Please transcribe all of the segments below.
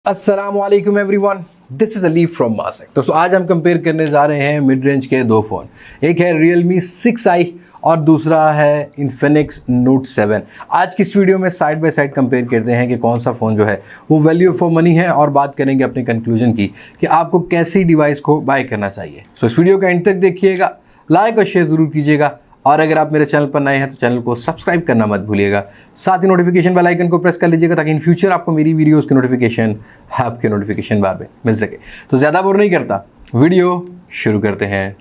अस्सलामुअलैकुम everyone, this is Ali from मासेक। दोस्तों आज हम कंपेयर करने जा रहे हैं मिड रेंज के दो फ़ोन। एक है Realme 6i और दूसरा है Infinix Note 7। आज की इस वीडियो में साइड बाय साइड कंपेयर करते हैं कि कौन सा फ़ोन जो है वो वैल्यू फॉर मनी है और बात करेंगे अपने कंक्लूजन की कि आपको कैसी डिवाइस को बाय करना चाहिए। सो इस वीडियो का एंड तक देखिएगा, लाइक और शेयर ज़रूर कीजिएगा और अगर आप मेरे चैनल पर नए हैं तो चैनल को सब्सक्राइब करना मत भूलिएगा। साथ ही नोटिफिकेशन बेल आइकन को प्रेस कर लीजिएगा ताकि इन फ्यूचर आपको मेरी वीडियोस की नोटिफिकेशन आपके नोटिफिकेशन बार में मिल सके। तो ज़्यादा बोर नहीं करता, वीडियो शुरू करते हैं।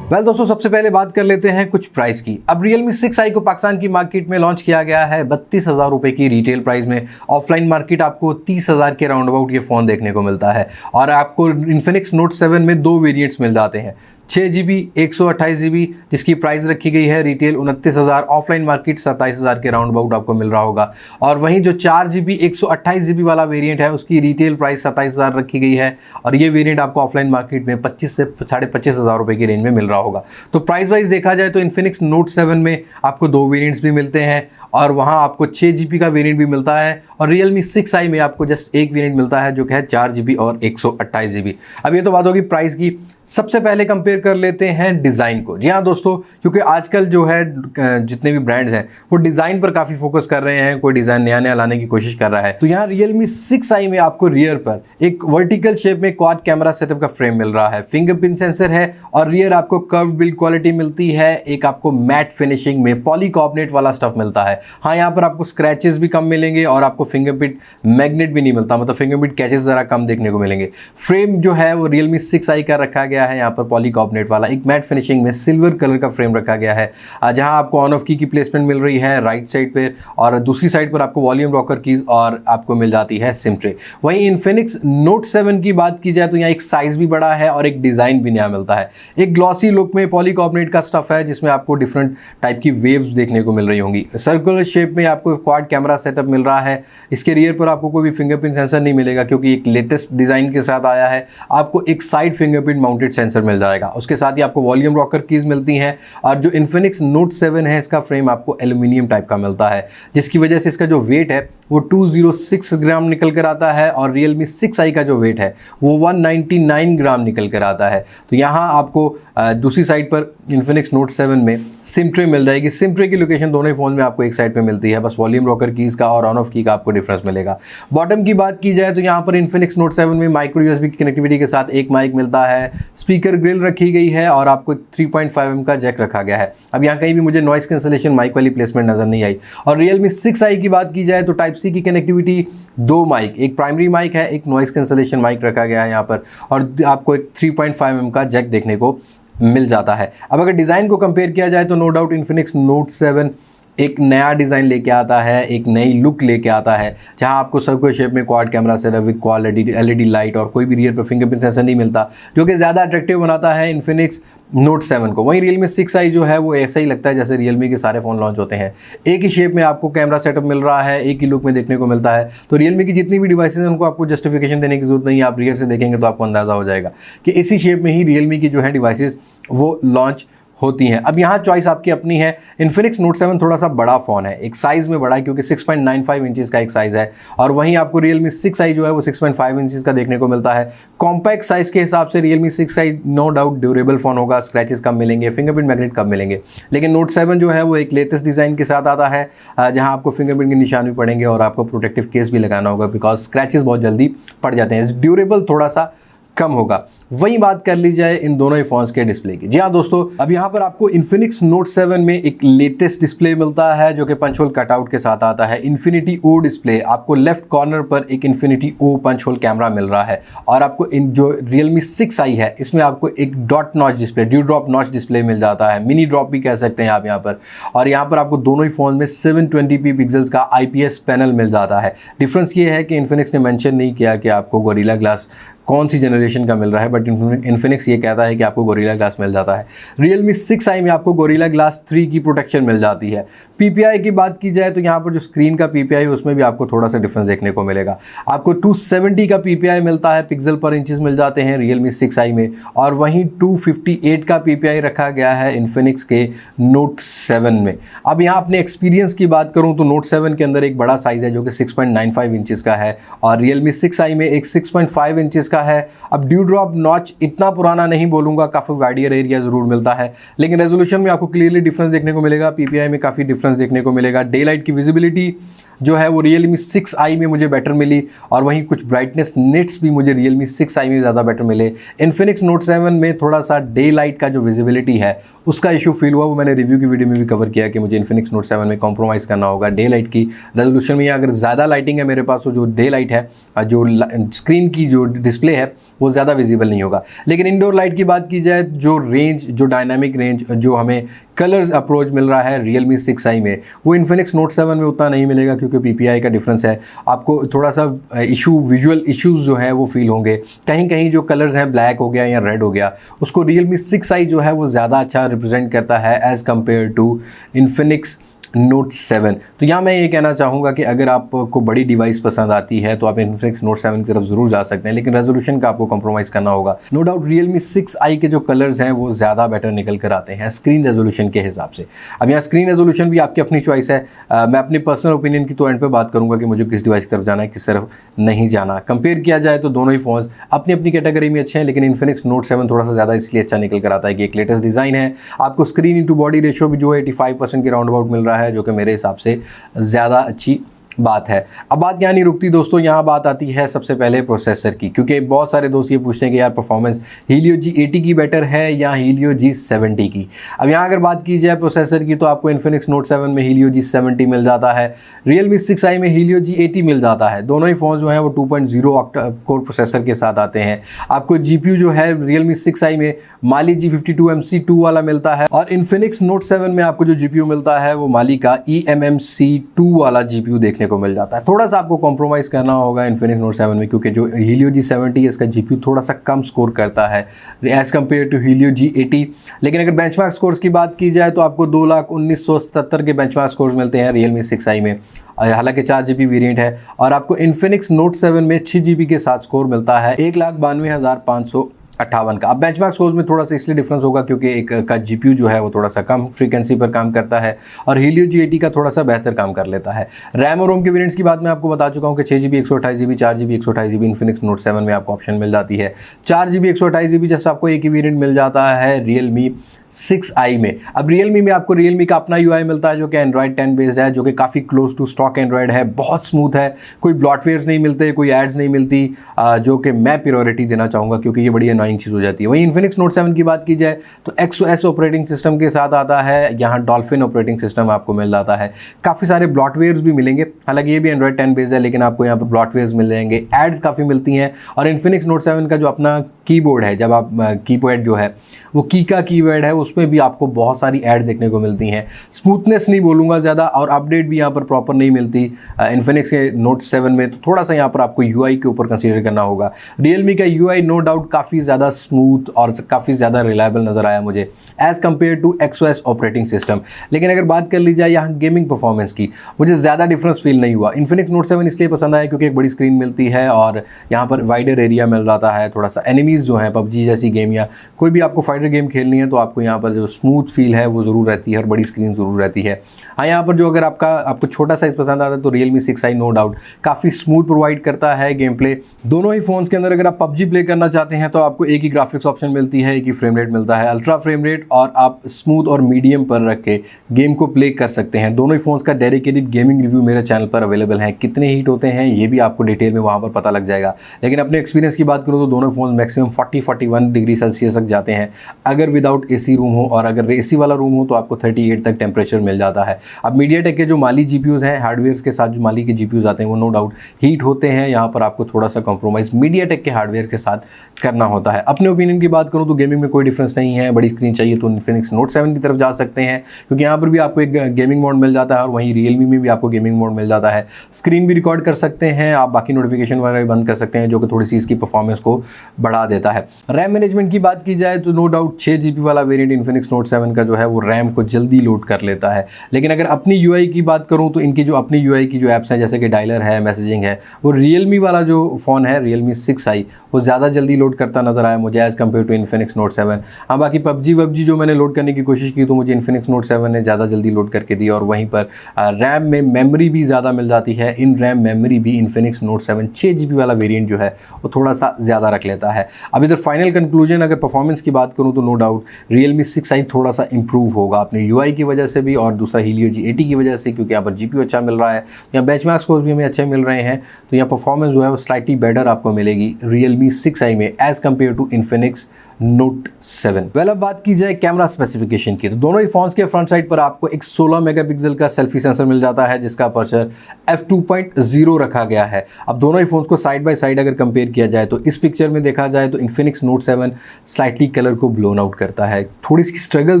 दोस्तों सबसे पहले बात कर लेते हैं कुछ प्राइस की। अब Realme 6i को पाकिस्तान की मार्केट में लॉन्च किया गया है 32,000 रुपये की रिटेल प्राइस में। ऑफलाइन मार्केट आपको 30,000 के राउंड अबाउट ये फ़ोन देखने को मिलता है और आपको Infinix Note 7 में दो वेरिएंट्स मिल जाते हैं, 6GB 128GB जिसकी प्राइस रखी गई है रिटेल 29,000, ऑफलाइन मार्केट 27,000 के राउंड अबाउट आपको मिल रहा होगा। और वहीं जो 4GB 128GB वाला वेरिएंट है उसकी रिटेल प्राइस 27,000 रखी गई है और ये वेरिएंट आपको ऑफलाइन मार्केट में 25 से 25,500 रुपये की रेंज में मिल रहा होगा। तो प्राइस वाइज देखा जाए तो Infinix Note 7 में आपको दो वेरिएंट्स भी मिलते हैं और वहाँ आपको 6GB का वेरिएंट भी मिलता है और Realme 6i में आपको जस्ट एक वेरिएंट मिलता है जो कि है 4GB और 128GB। अब ये तो बात होगी प्राइस की। सबसे पहले कंपेयर कर लेते हैं डिज़ाइन को। जी हाँ दोस्तों, क्योंकि आजकल जो है जितने भी ब्रांड्स हैं वो डिज़ाइन पर काफ़ी फोकस कर रहे हैं, कोई डिज़ाइन नया नया लाने की कोशिश कर रहा है। तो यहाँ Realme 6i में आपको रियर पर एक वर्टिकल शेप में क्वाड कैमरा सेटअप का फ्रेम मिल रहा है, फिंगरप्रिंट सेंसर है और रियर आपको कर्व बिल्ड क्वालिटी मिलती है। एक आपको मैट फिनिशिंग में पॉलीकार्बोनेट वाला स्टफ मिलता है। हाँ, यहाँ पर आपको स्क्रैचेस भी कम मिलेंगे और आपको फिंगरप्रिंट मैग्नेट भी नहीं मिलता, मतलब फिंगरप्रिंट कैचेस ज़रा कम देखने को मिलेंगे। फ्रेम जो है वो Realme 6i का रखा गया है यहाँ पर पॉलीकार्बोनेट वाला, एक मैट फिनिशिंग में सिल्वर कलर का फ्रेम रखा गया है जहाँ आपको ऑन ऑफ की प्लेसमेंट मिल रही है राइट साइड पे और दूसरी साइड पर आपको वॉल्यूम रॉकर कीज और आपको मिल जाती है सिम ट्रे। वहीं Infinix Note 7 की बात की जाए तो यहाँ एक साइज़ भी बड़ा है और एक डिज़ाइन भी नया मिलता है। एक ग्लॉसी लुक में पॉलीकार्बोनेट का स्टफ है जिसमें आपको डिफरेंट टाइप की वेव्स देखने को मिल रही होंगी। सर्कुलर शेप में आपको क्वाड कैमरा सेटअप मिल रहा है। इसके रियर पर आपको कोई भी फिंगरप्रिंट सेंसर नहीं मिलेगा क्योंकि एक लेटेस्ट डिज़ाइन के साथ आया है। आपको एक साइड फिंगरप्रिंट माउंटेड सेंसर मिल जाएगा। उसके साथ ही आपको वॉल्यूम रॉकर कीज मिलती हैं और जो Infinix Note 7 है इसका फ्रेम आपको एल्यूमिनियम टाइप का मिलता है जिसकी वजह से इसका जो वेट है वो 206 ग्राम निकल कर आता है और Realme 6i का जो वेट है वो 199 ग्राम निकल कर आता है। तो यहाँ आपको दूसरी साइड पर Infinix Note 7 में सिम ट्रे मिल जाएगी। सिम ट्रे की लोकेशन दोनों ही फ़ोन में आपको एक साइड पे मिलती है, बस वॉल्यूम रॉकर कीज़ का और ऑन ऑफ की का आपको डिफरेंस मिलेगा। बॉटम की बात की जाए तो यहाँ पर Infinix Note 7 में माइक्रो USB की कनेक्टिविटी के साथ एक माइक मिलता है, स्पीकर ग्रिल रखी गई है और आपको 3.5mm का जैक रखा गया है। अब यहाँ कहीं भी मुझे नॉइस कैंसलेशन माइक वाली प्लेसमेंट नज़र नहीं आई। और Realme 6i की बात की जाए तो टाइप सी की कनेक्टिविटी, दो माइक, एक प्राइमरी माइक है, एक नॉइस कैंसलेशन माइक रखा गया है यहाँ पर और आपको एक 3.5mm का जैक देखने को मिल जाता है। अब अगर डिज़ाइन को कंपेयर किया जाए तो नो डाउट Infinix Note 7 एक नया डिज़ाइन लेके आता है, एक नई लुक लेके आता है जहां आपको सर्कुलर शेप में quad camera setup with quad LED light और कोई भी रियर पर फिंगरप्रिंट सेंसर नहीं मिलता जो कि ज़्यादा अट्रैक्टिव बनाता है Infinix Note 7 को। वहीं Realme 6i जो है वो ऐसा ही लगता है जैसे Realme के सारे फ़ोन लॉन्च होते हैं। एक ही शेप में आपको कैमरा सेटअप मिल रहा है, एक ही लुक में देखने को मिलता है। तो Realme की जितनी भी डिवाइसेस हैं उनको आपको जस्टिफिकेशन देने की जरूरत नहीं है, आप रियर से देखेंगे तो आपको अंदाज़ा हो जाएगा कि इसी शेप में ही Realme की जो है डिवाइसेस वो लॉन्च होती हैं। अब यहाँ चॉइस आपकी अपनी है। Infinix Note 7 थोड़ा सा बड़ा फ़ोन है, एक साइज़ में बड़ा है क्योंकि 6.95 इंचज़ का एक साइज़ है और वहीं आपको Realme 6i जो है वो 6.5 इंचज़ का देखने को मिलता है। कॉम्पैक्ट साइज़ के हिसाब से Realme 6i no doubt durable phone होगा, स्क्रैचेस कम मिलेंगे, फिंगरप्रिंट मैग्नेट कम मिलेंगे। लेकिन Note 7 जो है वो एक लेटेस्ट डिज़ाइन के साथ आता है जहाँ आपको फिंगरप्रिंट के निशान भी पड़ेंगे और आपको प्रोटेक्टिव केस भी लगाना होगा बिकॉज स्क्रैचेस बहुत जल्दी पड़ जाते हैं। ड्यूरेबल थोड़ा सा कम होगा। वही बात कर ली जाए इन दोनों ही फोन्स के डिस्प्ले की। जी हाँ दोस्तों, अब यहाँ पर आपको Infinix Note 7 में एक लेटेस्ट डिस्प्ले मिलता है जो कि पंच होल कटआउट के साथ आता है। Infinity O डिस्प्ले, आपको लेफ्ट कॉर्नर पर एक Infinity O punch hole camera मिल रहा है और आपको जो Realme 6i है इसमें आपको एक dot notch display, dew drop notch display मिल जाता है, मिनी ड्रॉप भी कह सकते हैं आप यहाँ पर। और यहाँ पर आपको दोनों ही फ़ोन में 720p पिक्सल्स का IPS पैनल मिल जाता है। डिफरेंस ये है कि Infinix ने मेंशन नहीं किया कि आपको गोरिल्ला ग्लास कौन सी जनरेशन का मिल रहा है, बट Infinix ये कहता है कि आपको गोरिल्ला ग्लास मिल जाता है। Realme 6i में आपको गोरिल्ला ग्लास 3 की प्रोटेक्शन मिल जाती है। PPI की बात की जाए तो यहाँ पर जो स्क्रीन का PPI है उसमें भी आपको थोड़ा सा डिफरेंस देखने को मिलेगा। आपको 270 का PPI मिलता है, पिक्सल पर इंचेस मिल जाते हैं Realme 6i में, और वहीं 258 का PPI रखा गया है Infinix के Note 7 में। अब यहाँ अपने एक्सपीरियंस की बात करूँ तो Note 7 के अंदर एक बड़ा साइज़ है जो कि 6.95 इंचेस का है, और Realme 6i में एक 6.5 इंचेस का है। अब ड्यू ड्रॉप नॉच इतना पुराना नहीं बोलूँगा, काफ़ी वाइडियर एरिया ज़रूर मिलता है, लेकिन रेजोल्यूशन में आपको क्लियरली डिफरेंस देखने को मिलेगा। PPI में काफ़ी डिफरेंस देखने को मिलेगा। डे लाइट की विजिबिलिटी जो है वो Realme 6i में मुझे बेटर मिली, और वहीं कुछ ब्राइटनेस निट्स भी मुझे Realme 6i में ज़्यादा बेटर मिले। Infinix Note 7 में थोड़ा सा डे लाइट का जो विजिबिलिटी है उसका इशू फील हुआ, वो मैंने रिव्यू की वीडियो में भी कवर किया कि मुझे Infinix Note 7 में कॉम्प्रोमाइज़ करना होगा डे लाइट की रेजोल्यूशन में। अगर ज़्यादा लाइटिंग है मेरे पास तो जो डे लाइट है, जो स्क्रीन की जो डिस्प्ले है वो ज़्यादा विजिबल नहीं होगा। लेकिन इंडोर लाइट की बात की जाए, जो रेंज, जो डायनामिक रेंज, जो हमें कलर्स अप्रोच मिल रहा है Realme 6i में, वो Infinix Note 7 में उतना नहीं मिलेगा, क्योंकि PPI का डिफरेंस है। आपको थोड़ा सा विजुअल इश्यूज़ जो है वो फील होंगे। कहीं कहीं जो कलर्स हैं, ब्लैक हो गया या रेड हो गया, उसको Realme 6i जो है वो ज़्यादा अच्छा रिप्रेजेंट करता है as compared to Infinix Note 7। तो यहाँ मैं ये कहना चाहूँगा कि अगर आपको बड़ी डिवाइस पसंद आती है तो आप Infinix Note 7 की तरफ ज़रूर जा सकते हैं, लेकिन रेजोल्यूशन का आपको कॉम्प्रोमाइज़ करना होगा। नो डाउट Realme 6i के जो कलर्स हैं वो ज़्यादा बेटर निकल कर आते हैं स्क्रीन रेजोल्यूशन के हिसाब से। अब यहाँ स्क्रीन रेजोल्यूशन भी आपकी अपनी चॉइस है। मैं अपनी पर्सनल ओपिनियन की तो एंड पे बात करूँगा कि मुझे किस डिवाइस की तरफ जाना है, किस तरफ नहीं जाना। कंपेयर किया जाए तो दोनों ही फ़ोन्स अपनी अपनी कैटेगरी में अच्छे हैं, लेकिन Infinix Note 7 थोड़ा सा ज़्यादा इसलिए अच्छा निकल कर आता है कि एक लेटेस्ट डिज़ाइन है। आपको स्क्रीन इंटू बॉडी रेशियो भी जो है 85% के राउंड अबाउट मिल रहा है, जो कि मेरे हिसाब से ज़्यादा अच्छी बात है। अब बात यहाँ नहीं रुकती दोस्तों, यहाँ बात आती है सबसे पहले प्रोसेसर की, क्योंकि बहुत सारे दोस्त ये पूछते हैं कि यार परफॉर्मेंस Helio G80 की बेटर है या Helio G70 की। अब यहाँ अगर बात की जाए प्रोसेसर की तो आपको Infinix Note 7 में Helio G70 मिल जाता है, Realme 6i में Helio G80 मिल जाता है। दोनों ही फ़ोन जो हैं वो 2.0 ऑक्टा कोर प्रोसेसर के साथ आते हैं। आपको GPU जो है Realme 6i में Mali G52 MC2 वाला मिलता है, और Infinix Note 7 में आपको जो GPU मिलता है वो Mali का eMMC2 वाला GPU देखने को मिल जाता है। थोड़ा सा आपको कॉम्प्रोमाइज़ करना होगा Infinix Note 7 में, क्योंकि जो Helio G70 है इसका GPU थोड़ा सा कम स्कोर करता है as compared to Helio G80। लेकिन अगर बेंचमार्क स्कोर्स की बात की जाए तो आपको 2,19,77 के बेंचमार्क स्कोर्स मिलते हैं Realme 6i में, हालांकि 4GB वेरिएंट है। और आपको Infinix Note 7 में 6GB के साथ स्कोर मिलता है 1,92,558 का। अब बेंचमार्क स्कोर्स में थोड़ा सा इसलिए डिफरेंस होगा क्योंकि एक का GPU जो है वो थोड़ा सा कम फ्रीक्वेंसी पर काम करता है, और Helio G80 का थोड़ा सा बेहतर काम कर लेता है। रैम और रोम के वेरिएंट्स की बात मैं आपको बता चुका हूँ कि 6GB 128GB 4GB 128GB Infinix Note 7 में आपको ऑप्शन मिल जाती है। 4GB 128GB जैसा आपको एक ही वेरिएंट मिल जाता है Realme 6i में। अब Realme में आपको Realme का अपना UI मिलता है जो कि Android 10 बेस्ड है, जो कि काफ़ी क्लोज टू स्टॉक Android है, बहुत स्मूथ है, कोई ब्लॉटवेयर्स नहीं मिलते, कोई एड्स नहीं मिलती, जो कि मैं प्रायोरिटी देना चाहूँगा क्योंकि ये बड़ी अनोइंग चीज़ हो जाती है। वहीं Infinix Note 7 की बात की जाए तो XOS ऑपरेटिंग सिस्टम के साथ आता है, यहाँ Dolphin ऑपरेटिंग सिस्टम आपको मिल जाता है। काफ़ी सारे ब्लॉटवेयर्स भी मिलेंगे, हालांकि ये भी Android 10 बेस्ड है, लेकिन आपको यहाँ पर ब्लॉटवेयर्स मिल जाएंगे, एड्स काफ़ी मिलती हैं। और Infinix Note 7 का जो अपना कीबोर्ड है, जब आप कीपैड जो है वो की का कीपैड है, उसमें भी आपको बहुत सारी एड्स देखने को मिलती हैं। स्मूथनेस नहीं बोलूँगा ज़्यादा, और अपडेट भी यहाँ पर प्रॉपर नहीं मिलती Infinix के Note 7 में, तो थोड़ा सा यहाँ पर आपको UI के ऊपर कंसीडर करना होगा। Realme का UI नो डाउट काफ़ी ज़्यादा स्मूथ और काफ़ी ज़्यादा रिलायबल नज़र आया मुझे as compared to XOS operating system. लेकिन अगर बात कर ली जाए यहाँ गेमिंग परफॉर्मेंस की, मुझे ज़्यादा डिफरेंस फील नहीं हुआ। Infinix Note 7 इसलिए पसंद आया क्योंकि एक बड़ी स्क्रीन मिलती है और यहाँ पर वाइडर एरिया मिल जाता है। थोड़ा सा एनिमीज़ जो हैं PUBG जैसी गेम या कोई भी आपको फाइटर गेम खेलनी है तो आपको यहाँ पर जो स्मूथ फील है वो ज़रूर रहती है और बड़ी स्क्रीन ज़रूर रहती है। हाँ, यहाँ पर जो अगर आपको छोटा साइज़ पसंद आता है तो Realme 6i नो डाउट काफ़ी स्मूथ प्रोवाइड करता है गेम प्ले। दोनों ही फ़ोन्स के अंदर अगर आप PUBG प्ले करना चाहते हैं तो आपको एक ही ग्राफिक्स ऑप्शन मिलती है, एक ही फ्रेम रेट मिलता है, अल्ट्रा फ्रेम रेट, और आप स्मूथ और मीडियम पर रख के गेम को प्ले कर सकते हैं। दोनों ही फ़ोन्स का डेडिकेटेड गेमिंग रिव्यू मेरे चैनल पर अवेलेबल है। कितने हीट होते हैं ये भी आपको डिटेल में वहाँ पर पता लग जाएगा। लेकिन अपने एक्सपीरियंस की बात करूँ तो दोनों फ़ोन मैक्सिमम 40-41 डिग्री सेल्सियस तक जाते हैं अगर विदाउट AC रूम हो, और अगर AC वाला रूम हो तो आपको 38 तक टेम्परेचर मिल जाता है। अब मीडियाटेक के जो Mali GPUs हैं, हार्डवेयर के साथ जो Mali के GPUs आते हैं वो नो डाउट हीट होते हैं। यहाँ पर आपको थोड़ा सा कॉम्प्रोमाइज़ मीडियाटेक के हार्डवेयर के साथ करना होता है। अपने ओपिनियन की बात करूँ तो गेमिंग में कोई डिफरेंस नहीं है। बड़ी स्क्रीन चाहिए तो Infinix Note 7 की तरफ जा सकते हैं, क्योंकि यहाँ पर भी आपको एक गेमिंग मोड मिल जाता है और वहीं Realme में भी आपको गेमिंग मोड मिल जाता है। स्क्रीन भी रिकॉर्ड कर सकते हैं आप, बाकी नोटिफिकेशन वगैरह बंद कर सकते हैं, जो कि थोड़ी सी इसकी परफॉर्मेंस को बढ़ा देता है। रैम मैनेजमेंट की बात की जाए तो नो डाउट 6GB वाला वेरिएंट वेरिएंट इन्फिनिक्स नोट 7 का जो है वो रैम को जल्दी लोड कर लेता है। लेकिन अगर अपनी यूआई की बात करूं तो इनकी जो अपनी यूआई की जो ऐप्स हैं जैसे कि डायलर है, मैसेजिंग है, वो रियलमी वाला जो फ़ोन है रियलमी 6i वो ज़्यादा जल्दी लोड करता नज़र आया मुझे as compared to Infinix note 7। हाँ, बाकी पबजी जो मैंने लोड करने की कोशिश की तो मुझे इन्फिनिक्स नोट 7 ने ज़्यादा जल्दी लोड करके दी, और वहीं पर रैम में मेमोरी भी ज़्यादा मिल जाती है। इन रैम मेमोरी भी इन्फिनिक्स नोट 7 6GB वाला वेरिएंट जो है वो थोड़ा सा ज़्यादा रख लेता है। अब इधर फाइनल कंक्लूजन अगर परफॉर्मेंस की बात करूँ तो नो डाउट रियलमी 6i थोड़ा सा इंप्रूव होगा अपनी यूआई की वजह से भी, और दूसरा हीलियो G80 की वजह से, क्योंकि यहाँ पर जीपीयू अच्छा मिल रहा है, यहाँ बेंचमार्क स्कोर्स भी हमें अच्छे मिल रहे हैं, तो यहाँ परफॉर्मेंस जो है वो स्लाइटली बेटर आपको मिलेगी रियलमी 6i में as compared to Infinix note 7। Well, अब बात की जाए कैमरा स्पेसिफिकेशन की तो दोनों ही फोन्स के फ्रंट साइड पर आपको एक 16 मेगापिक्सल का सेल्फी सेंसर मिल जाता है जिसका अपर्चर f2.0 रखा गया है। अब दोनों ही फोन्स को साइड बाय साइड अगर कंपेयर किया जाए तो इस पिक्चर में देखा जाए तो इन्फिनिक्स नोट 7 स्लाइटली कलर को ब्लोन आउट करता है, थोड़ी सी स्ट्रगल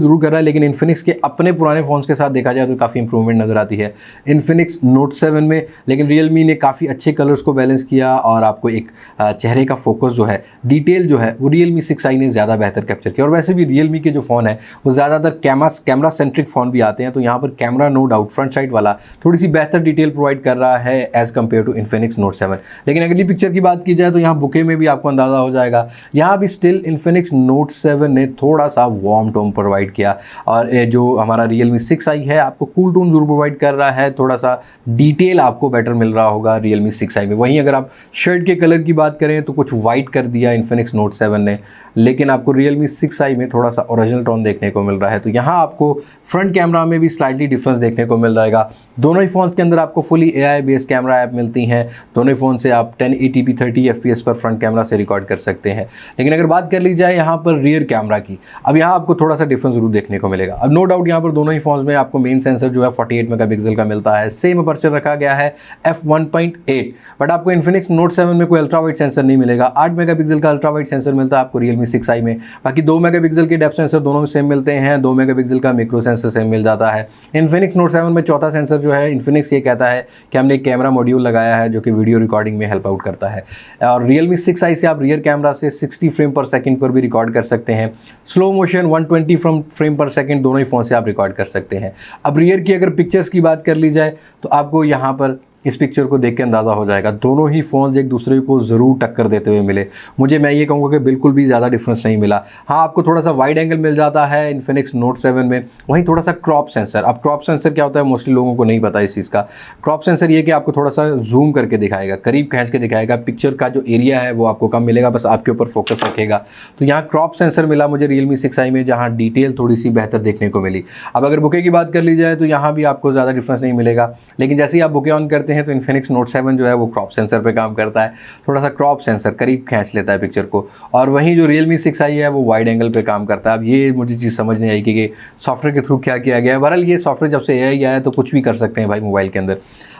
जरूर कर रहा है, लेकिन इन्फिनिक्स के अपने पुराने फोन्स के साथ देखा जाए तो काफ़ी इंप्रूवमेंट नजर आती है इन्फिनिक्स नोट 7 में। लेकिन रियलमी ने काफ़ी अच्छे कलर्स को बैलेंस किया और आपको एक चेहरे का फोकस जो है, डिटेल जो है वो रियलमी 6i ने ज़्यादा बेहतर कैप्चर किया। और वैसे भी रियलमी के जो फ़ोन है वो ज़्यादातर कैमरा सेंट्रिक फ़ोन भी आते हैं, तो यहाँ पर camera no doubt front side वाला थोड़ी सी बेहतर डिटेल प्रोवाइड कर रहा है as compared to Infinix note 7। लेकिन अगली पिक्चर की बात की जाए तो यहाँ बुके में भी आपको अंदाज़ा हो जाएगा, यहाँ भी स्टिल इन्फिनिक्स नोट 7 ने थोड़ा सा वार्म टोन प्रोवाइड किया, और जो हमारा रियलमी 6i है आपको कूल टोन जरूर प्रोवाइड कर रहा है, थोड़ा सा डिटेल आपको बेटर मिल रहा होगा रियलमी 6i में। वहीं अगर आप शर्ट के कलर की बात करें तो कुछ वाइट कर दिया इन्फिनिक्स नोट 7 ने, लेकिन आपको रियलमी 6i में थोड़ा सा ओरिजिनल टोन देखने को मिल रहा है। तो यहाँ आपको फ्रंट कैमरा में भी स्लाइटली डिफरेंस देखने को मिल जाएगा। दोनों ही फ़ोन्स के अंदर आपको fully AI based camera app मिलती हैं, दोनों ही फ़ोन से आप 1080p 30 FPS पर फ्रंट कैमरा से रिकॉर्ड कर सकते हैं। लेकिन अगर बात कर ली जाए यहाँ पर रियर कैमरा की, अब यहाँ आपको थोड़ा सा डिफरेंस जरूर देखने को मिलेगा। अब नो डाउट यहाँ पर दोनों ही फ़ोन्स में आपको मेन सेंसर जो है 48 मेगापिक्सल का मिलता है, सेम अपर्चर रखा गया है f1.8, बट आपको इन्फिनिक्स नोट 7 में कोई अल्ट्रा वाइड सेंसर नहीं मिलेगा। 8 मेगापिक्सल का अल्ट्रा वाइड सेंसर मिलता है आपको रियलमी 6i में, बाकी 2 मेगापिक्सल के डेप्थ सेंसर दोनों में सेम मिलते हैं, 2 मेगापिक्सल का मैक्रो सेंसर सेम मिल जाता है। इन्फिनिक्स नोट 7 में चौथा सेंसर जो है इन्फिनिक्स ये कहता है कि हमने एक कैमरा मॉड्यूल लगाया है जो कि वीडियो रिकॉर्डिंग में हेल्प आउट करता है, और रियलमी 6i से आप रियर कैमरा से 60 फ्रेम पर सेकंड पर भी रिकॉर्ड कर सकते हैं, स्लो मोशन 120 फ्रेम पर सेकंड दोनों ही फ़ोन से आप रिकॉर्ड कर सकते हैं। अब रियर की अगर पिक्चर्स की बात कर ली जाए तो आपको यहाँ पर इस पिक्चर को देख के अंदाज़ा हो जाएगा दोनों ही फ़ोन्स एक दूसरे को ज़रूर टक्कर देते हुए मिले। मुझे मैं ये कहूँगा कि बिल्कुल भी ज़्यादा डिफरेंस नहीं मिला। हाँ, आपको थोड़ा सा वाइड एंगल मिल जाता है इन्फिनिक्स नोट 7 में, वहीं थोड़ा सा क्रॉप सेंसर। अब क्रॉप सेंसर क्या होता है मोस्टली लोगों को नहीं पता इस चीज़ का। क्रॉप सेंसर ये कि आपको थोड़ा सा जूम करके दिखाएगा, करीब खींच के दिखाएगा, पिक्चर का जो एरिया है वो आपको कम मिलेगा, बस आपके ऊपर फोकस रखेगा। तो यहाँ क्रॉप सेंसर मिला मुझे रियलमी 6i में, जहाँ डिटेल थोड़ी सी बेहतर देखने को मिली। अब अगर बुके की बात कर ली जाए तो यहाँ भी आपको ज़्यादा डिफरेंस नहीं मिलेगा, लेकिन जैसे ही आप बुके ऑन करते हैं तो इन्फिनिक्स नोट 7 जो है वो क्रॉप सेंसर पे काम करता है, थोड़ा सा क्रॉप सेंसर करीब खींच लेता है पिक्चर को, और वहीं जो रियलमी 6i है वो वाइड एंगल पे काम करता है। अब ये मुझे चीज़ समझ नहीं आई कि सॉफ्टवेयर के थ्रू क्या किया गया है। बहरहाल ये सॉफ्टवेयर जब से AI आया है तो कुछ भी कर सकते हैं भाई मोबाइल के अंदर।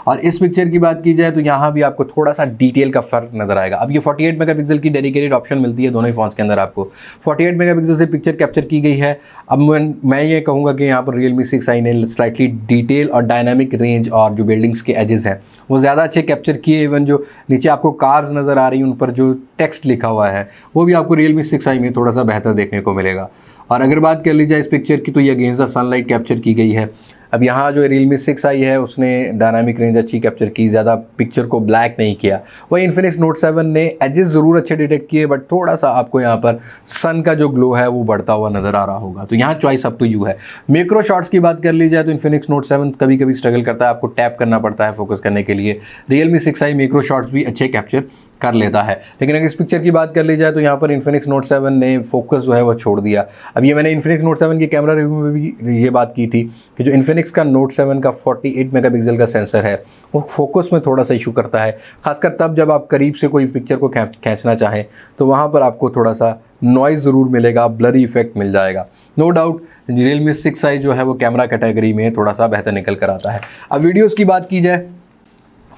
और इस पिक्चर की बात की जाए तो यहाँ भी आपको थोड़ा सा डिटेल का फर्क नजर आएगा। अब ये 48 मेगापिक्सल की डेडिकेटेड ऑप्शन मिलती है दोनों ही फोन्स के अंदर, आपको 48 मेगापिक्सल से पिक्चर कैप्चर की गई है। अब मैं ये कहूँगा कि यहाँ पर रियलमी 6i ने स्लाइटली डिटेल और डायनामिक रेंज और जो बिल्डिंग्स के एजेस हैं वो ज़्यादा अच्छे कैप्चर किए। इवन जो नीचे आपको कार्स नज़र आ रही हैं उन पर जो टेक्स्ट लिखा हुआ है वो भी आपको रियलमी 6i में थोड़ा सा बेहतर देखने को मिलेगा। और अगर बात कर ली जाए इस पिक्चर की तो ये अगेंस्ट द सनलाइट कैप्चर की गई है। अब यहाँ जो रियलमी 6i है उसने डायनामिक रेंज अच्छी कैप्चर की, ज़्यादा पिक्चर को ब्लैक नहीं किया। वही इन्फिनिक्स नोट 7 ने एजेस ज़रूर अच्छे डिटेक्ट किए, बट थोड़ा सा आपको यहाँ पर सन का जो ग्लो है वो बढ़ता हुआ नज़र आ रहा होगा। तो यहाँ चॉइस अप टू यू है। मैक्रो शॉट्स की बात कर ली जाए तो इन्फिनिक्स नोट 7 कभी कभी स्ट्रगल करता है, आपको टैप करना पड़ता है फोकस करने के लिए। रियलमी 6i मैक्रो शॉट्स भी अच्छे कैप्चर कर लेता है। लेकिन अगर इस पिक्चर की बात कर ली जाए तो यहाँ पर इन्फिनिक्स नोट 7 ने फोकस जो है वो छोड़ दिया। अब ये मैंने इन्फिनिक्स नोट 7 के कैमरा रिव्यू में भी ये बात की थी कि जो इन्फिनिक्स का नोट 7 का 48 मेगापिक्सल का सेंसर है वो फोकस में थोड़ा सा इशू करता है, खासकर तब जब आप करीब से कोई पिक्चर को खींचना चाहें तो वहाँ पर आपको थोड़ा सा नॉइज़ ज़रूर मिलेगा, ब्लरी इफेक्ट मिल जाएगा। नो डाउट रियलमी 6i जो है वो कैमरा कैटेगरी में थोड़ा सा बेहतर निकल कर आता है। अब वीडियोज़ की बात की जाए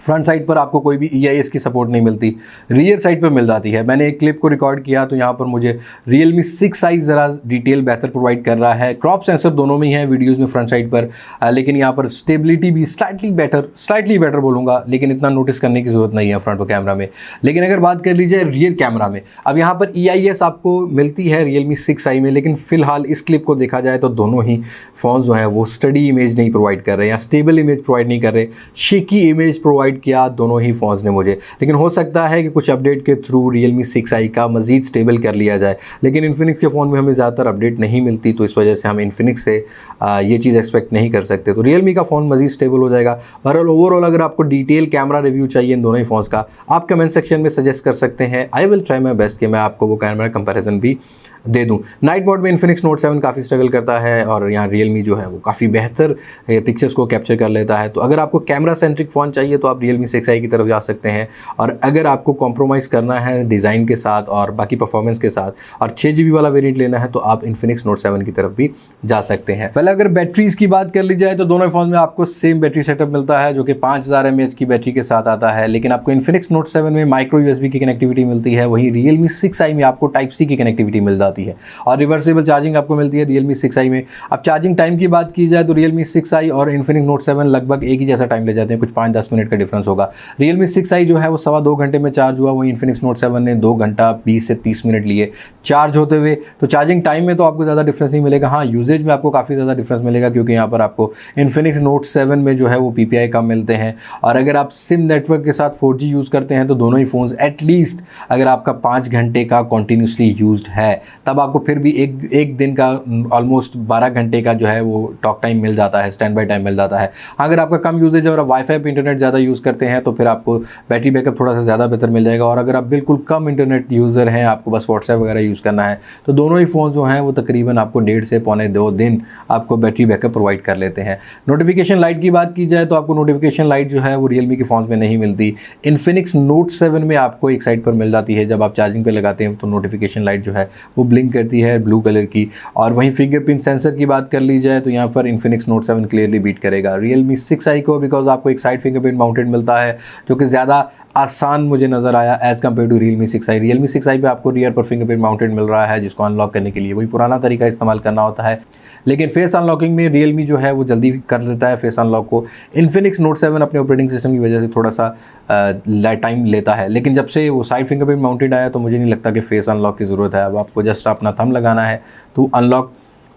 फ्रंट साइड पर आपको कोई भी EIS की सपोर्ट नहीं मिलती, रियर साइड पर मिल जाती है। मैंने एक क्लिप को रिकॉर्ड किया तो यहाँ पर मुझे Realme 6i ज़रा डिटेल बेहतर प्रोवाइड कर रहा है। क्रॉप सेंसर दोनों में ही है वीडियोस में फ्रंट साइड पर, लेकिन यहाँ पर स्टेबिलिटी भी स्लाइटली बेटर बोलूँगा, लेकिन इतना नोटिस करने की ज़रूरत नहीं है फ्रंट कैमरा में। लेकिन अगर बात कर लीजिए रियर कैमरा में, अब यहाँ पर EIS आपको मिलती है Realme 6i में, लेकिन फिलहाल इस क्लिप को देखा जाए तो दोनों ही फ़ोन जो है वो स्टडी इमेज नहीं प्रोवाइड कर रहे या स्टेबल इमेज प्रोवाइड नहीं कर रहे, शेकी इमेज प्रोवाइड किया दोनों ही फ़ोन्स ने मुझे। लेकिन हो सकता है कि कुछ अपडेट के थ्रू Realme 6i का मज़ीद स्टेबल कर लिया जाए, लेकिन इन्फिनिक्स के फ़ोन में हमें ज़्यादातर अपडेट नहीं मिलती, तो इस वजह से हम इन्फिनिक्स से ये चीज़ एक्सपेक्ट नहीं कर सकते। तो Realme का फ़ोन मज़ीद स्टेबल हो जाएगा। बहरहाल ओवरऑल अगर आपको डिटेल कैमरा रिव्यू चाहिए इन दोनों ही फ़ोन्स का, आप कमेंट सेक्शन में सजेस्ट कर सकते हैं। I will try my best कि मैं आपको वो कैमरा कंपैरिजन भी दे दूं। नाइट मोड में इन्फिनिक्स नोट 7 काफ़ी स्ट्रगल करता है और यहाँ Realme जो है वो काफ़ी बेहतर पिक्चर्स को कैप्चर कर लेता है। तो अगर आपको कैमरा सेंट्रिक फ़ोन चाहिए तो आप Realme 6i की तरफ जा सकते हैं, और अगर आपको कॉम्प्रोमाइज़ करना है डिज़ाइन के साथ और बाकी परफॉर्मेंस के साथ और 6GB वाला वेरिएंट लेना है तो आप इन्फिनिक्स नोट 7 की तरफ भी जा सकते हैं। पहले अगर बैटरीज़ की बात कर ली जाए तो दोनों फ़ोन में आपको सेम बैटरी सेटअप मिलता है जो कि 5000 mAh की बैटरी के साथ आता है, लेकिन आपको इन्फिनिक्स नोट 7 में माइक्रो USB की कनेक्टिविटी मिलती है, वहीं Realme 6i में आपको टाइप C की कनेक्टिविटी मिल जाती है और रिवर्सेबल चार्जिंग आपको मिलती है Realme 6i में। अब चार्जिंग टाइम की बात की जाए तो Realme 6i और Infinix Note 7 लगभग एक ही जैसा टाइम ले जाते हैं, कुछ 5-10 मिनट का डिफरेंस होगा। Realme 6i जो है वो 2.25 घंटे में चार्ज हुआ, वहीं Infinix Note 7 ने 2 घंटा 20 से 30 मिनट लिए चार्ज होते हुए। तो चार्जिंग टाइम में तो आपको ज़्यादा डिफरेंस नहीं मिलेगा, हाँ यूजेज में आपको काफ़ी ज़्यादा डिफरेंस मिलेगा, क्योंकि यहाँ पर आपको Infinix Note 7 में जो है वो PPI कम मिलते हैं, और अगर आप सिम नेटवर्क के साथ 4G यूज़ करते हैं तो दोनों ही फ़ोन्स एटलीस्ट अगर आपका 5 घंटे का कॉन्टीन्यूसली यूज्ड है तब आपको फिर भी एक दिन का ऑलमोस्ट 12 घंटे का जो है वो टॉक टाइम मिल जाता है, स्टैंड बाय टाइम मिल जाता है। अगर आपका कम यूजेज है और आप वाईफाई पे इंटरनेट ज़्यादा यूज़ करते हैं तो फिर आपको बैटरी बैकअप थोड़ा सा ज़्यादा बेहतर मिल जाएगा, और अगर आप बिल्कुल कम इंटरनेट यूज़र हैं, आपको बस व्हाट्सएप वगैरह यूज़ करना है, तो दोनों ही फ़ोन जो हैं वो तकरीबन आपको 1.5 से 1.25 दिन आपको बैटरी बैकअप प्रोवाइड कर लेते हैं। नोटिफिकेशन लाइट की बात की जाए तो आपको नोटिफिकेशन लाइट जो है वो Realme के फ़ोन में नहीं मिलती, Infinix Note 7 में आपको एक साइड पर मिल जाती है। जब आप चार्जिंग पे लगाते हैं तो नोटिफिकेशन लाइट जो है वो ब्लिंक करती है ब्लू कलर की। और वहीं फिंगरप्रिंट सेंसर की बात कर ली जाए तो यहाँ पर Infinix Note 7 क्लियरली बीट करेगा Realme 6i को, बिकॉज आपको एक साइड फिंगरप्रिंट माउंटेड मिलता है जो कि ज़्यादा आसान मुझे नज़र आया as compared to Realme 6i। Realme 6i पे आपको रियर पर फिंगरप्रिंट माउंटेड मिल रहा है, जिसको अनलॉक करने के लिए वही पुराना तरीका इस्तेमाल करना होता है, लेकिन फेस अनलॉकिंग में Realme जो है वो जल्दी कर देता है फेस अनलॉक को। Infinix Note 7 अपने ऑपरेटिंग सिस्टम की वजह से थोड़ा सा टाइम लेता है, लेकिन जब से वो साइड फिंगरप्रिंट माउंटेड आया तो मुझे नहीं लगता कि फेस अनलॉक की ज़रूरत है। अब आपको जस्ट अपना थंब लगाना है तो अनलॉक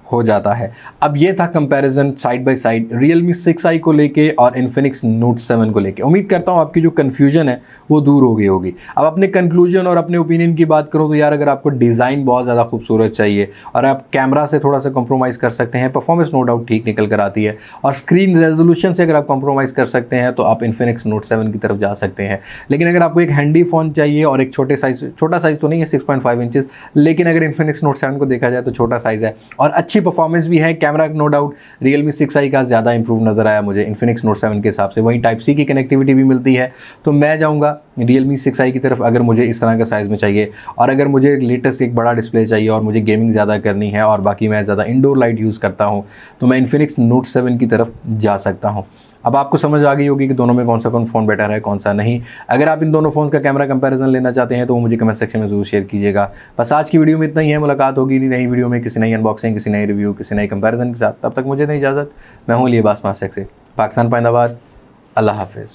हो जाता है। अब ये था comparison side by side Realme 6i को लेके और Infinix Note 7 को लेके। उम्मीद करता हूँ आपकी जो कन्फ्यूजन है वो दूर हो गई होगी। अब अपने कंक्लूजन और अपने ओपिनियन की बात करूँ तो यार, अगर आपको डिज़ाइन बहुत ज़्यादा खूबसूरत चाहिए और आप कैमरा से थोड़ा सा कॉम्प्रोमाइज़ कर सकते हैं, परफॉर्मेंस नो डाउट ठीक निकल कर आती है, और स्क्रीन रेजोल्यूशन से अगर आप कॉम्प्रोमाइज़ कर सकते हैं तो आप Infinix Note 7 की तरफ जा सकते हैं। लेकिन अगर आपको एक हैंडी फ़ोन चाहिए और एक छोटा साइज़ तो नहीं है 6.5 इंचेस, लेकिन अगर Infinix Note 7 को देखा जाए तो छोटा साइज़ है और अच्छी परफॉर्मेंस भी है। Camera no doubt Realme 6i का ज़्यादा इंप्रूव नज़र आया मुझे Infinix Note 7 के हिसाब से। वहीं टाइप C की कनेक्टिविटी भी मिलती है, तो मैं जाऊँगा Realme 6i की तरफ अगर मुझे इस तरह का साइज़ में चाहिए, और अगर मुझे लेटेस्ट एक बड़ा डिस्प्ले चाहिए और मुझे गेमिंग ज़्यादा करनी है और बाकी मैं ज़्यादा इंडोर लाइट यूज़ करता हूँ तो मैं Infinix Note 7 की तरफ जा सकता हूँ। अब आपको समझ आ गई होगी कि दोनों में कौन सा फ़ोन बेटर है, कौन सा नहीं। अगर आप इन दोनों फ़ोन्स का कैमरा कंपैरिजन लेना चाहते हैं तो वो मुझे कमेंट सेक्शन में ज़रूर शेयर कीजिएगा। बस आज की वीडियो में इतना ही है। मुलाकात होगी नई वीडियो में, किसी नई अनबॉक्सिंग, किसी नई रिव्यू, किसी नई कंपैरिजन के साथ। तब तक मुझे नहीं इजाज़त। मैं हूँ लिबास मास्टेक से, पाकिस्तान पाइंदाबाद। अल्लाह हाफिज़।